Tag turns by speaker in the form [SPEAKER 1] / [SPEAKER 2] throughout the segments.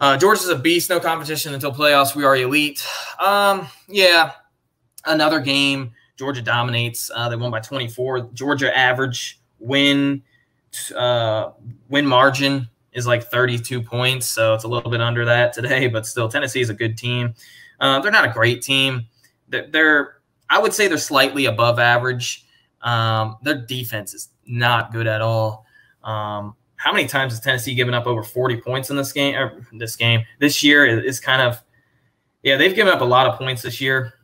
[SPEAKER 1] Georgia's a beast, no competition until playoffs. We are elite. Yeah, another game. Georgia dominates. They won by 24. Georgia average win margin is like 32 points, so it's a little bit under that today, but still Tennessee is a good team. They're not a great team. I would say they're slightly above average. Their defense is not good at all. How many times has Tennessee given up over 40 points in this game? This year is kind of, yeah, they've given up a lot of points this year.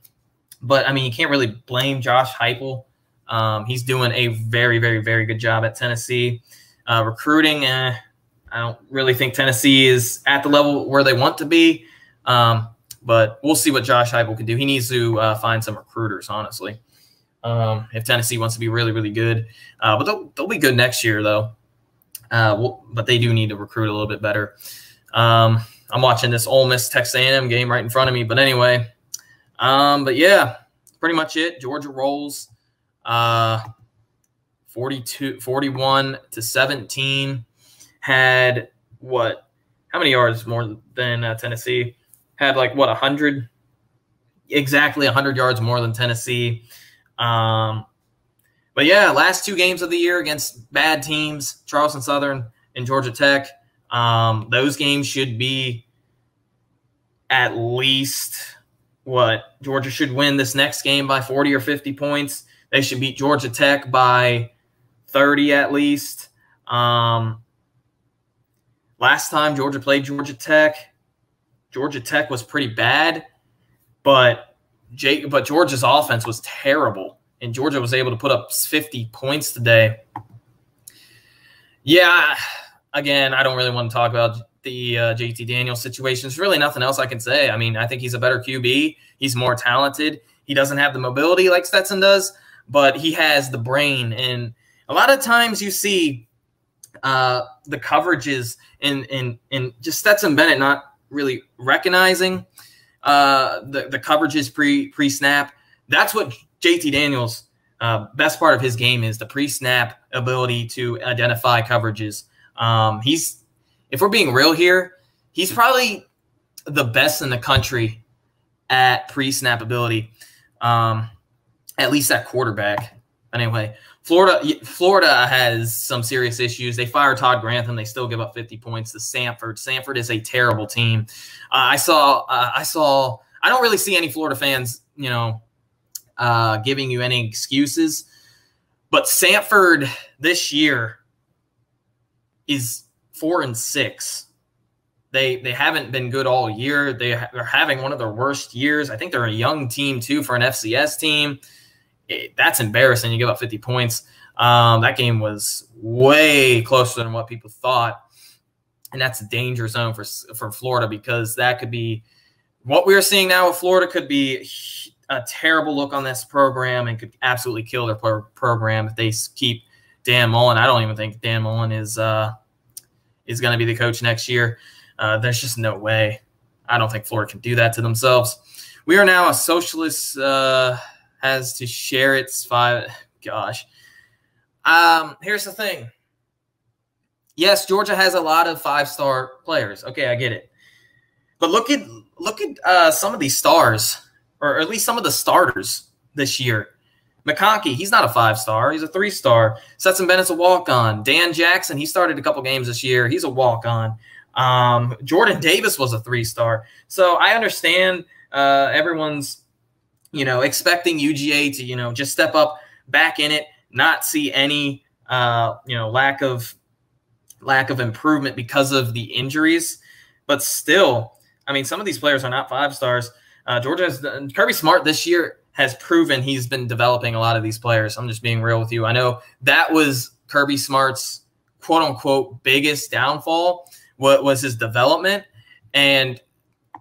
[SPEAKER 1] But, I mean, you can't really blame Josh Heupel. He's doing a very, very, very good job at Tennessee. Recruiting, I don't really think Tennessee is at the level where they want to be. But we'll see what Josh Heupel can do. He needs to find some recruiters, honestly, if Tennessee wants to be really, really good. But they'll be good next year, though. But they do need to recruit a little bit better. I'm watching this Ole Miss Texas A&M game right in front of me. But anyway, but yeah, pretty much it. Georgia rolls 41-17. Had what? How many yards more than Tennessee? Had like what, 100? Exactly 100 yards more than Tennessee. But yeah, last two games of the year against bad teams, Charleston Southern and Georgia Tech. Those games should be at least what? Georgia should win this next game by 40 or 50 points. They should beat Georgia Tech by 30 at least. Last time Georgia played Georgia Tech was pretty bad, but Georgia's offense was terrible. And Georgia was able to put up 50 points today. Yeah, again, I don't really want to talk about the JT Daniels situation. There's really nothing else I can say. I mean, I think he's a better QB. He's more talented. He doesn't have the mobility like Stetson does, but he has the brain. And a lot of times you see the coverages in just Stetson Bennett not really recognizing the coverages pre-snap. That's what JT Daniels' best part of his game is, the pre-snap ability to identify coverages. If we're being real here, he's probably the best in the country at pre-snap ability, at least at quarterback. Anyway, Florida has some serious issues. They fired Todd Grantham. They still give up 50 points to Samford. Samford is a terrible team. I don't really see any Florida fans, giving you any excuses. But Samford this year is 4-6. They haven't been good all year. They're having one of their worst years. I think they're a young team, too, for an FCS team. That's embarrassing. You give up 50 points. That game was way closer than what people thought. And that's a danger zone for Florida, because that could be what we're seeing now with Florida could be a terrible look on this program and could absolutely kill their program if they keep Dan Mullen. I don't even think Dan Mullen is going to be the coach next year. There's just no way. I don't think Florida can do that to themselves. We are now a socialist has to share its five. Gosh. Here's the thing. Yes, Georgia has a lot of five-star players. Okay, I get it. But look at some of these stars, or at least some of the starters this year. McConkey, he's not a five-star. He's a three-star. Stetson Bennett's a walk-on. Dan Jackson, he started a couple games this year. He's a walk-on. Jordan Davis was a three-star. So I understand everyone's, expecting UGA to, just step up back in it, not see any, lack of improvement because of the injuries. But still, I mean, some of these players are not five stars. Kirby Smart this year has proven he's been developing a lot of these players. I'm just being real with you. I know that was Kirby Smart's quote-unquote biggest downfall, was his development. And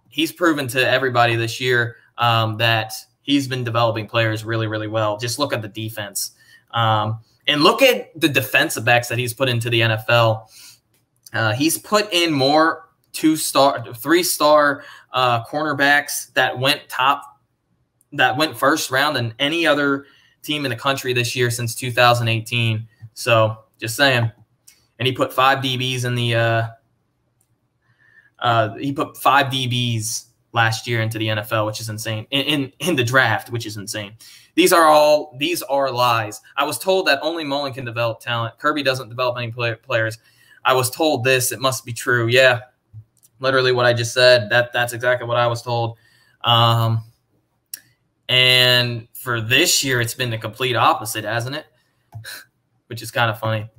[SPEAKER 1] he's proven to everybody this year that he's been developing players really, really well. Just look at the defense. And look at the defensive backs that he's put into the NFL. He's put in more three-star cornerbacks that went first round than any other team in the country this year since 2018. So just saying. And he put 5 DBs in the He put 5 DBs last year into the NFL, which is insane. In the draft, which is insane. These are lies. I was told that only Mullen can develop talent. Kirby doesn't develop any players. I was told this. It must be true. Yeah, literally what I just said. That's exactly what I was told. And for this year, it's been the complete opposite, hasn't it? Which is kind of funny.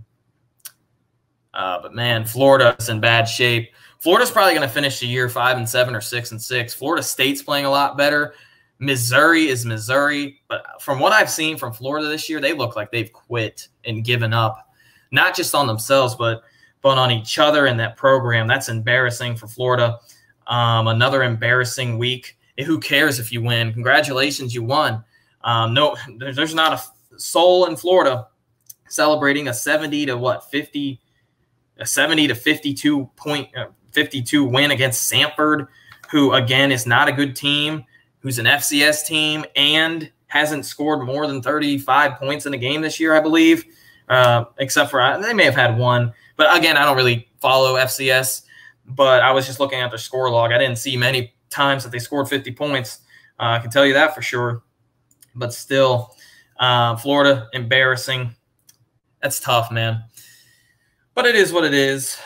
[SPEAKER 1] But man, Florida's in bad shape. Florida's probably going to finish the year 5-7 or 6-6. Florida State's playing a lot better. Missouri is Missouri. But from what I've seen from Florida this year, they look like they've quit and given up, not just on themselves, but on each other and that program. That's embarrassing for Florida. Another embarrassing week. Who cares if you win? Congratulations, you won. No, there's not a soul in Florida celebrating a 70 to 52 point 52 win against Samford, who again is not a good team, who's an FCS team and hasn't scored more than 35 points in a game this year, I believe, except for they may have had one. But again, I don't really follow FCS, but I was just looking at their score log. I didn't see many times that they scored 50 points. I can tell you that for sure. But still, Florida, embarrassing. That's tough, man. But it is what it is.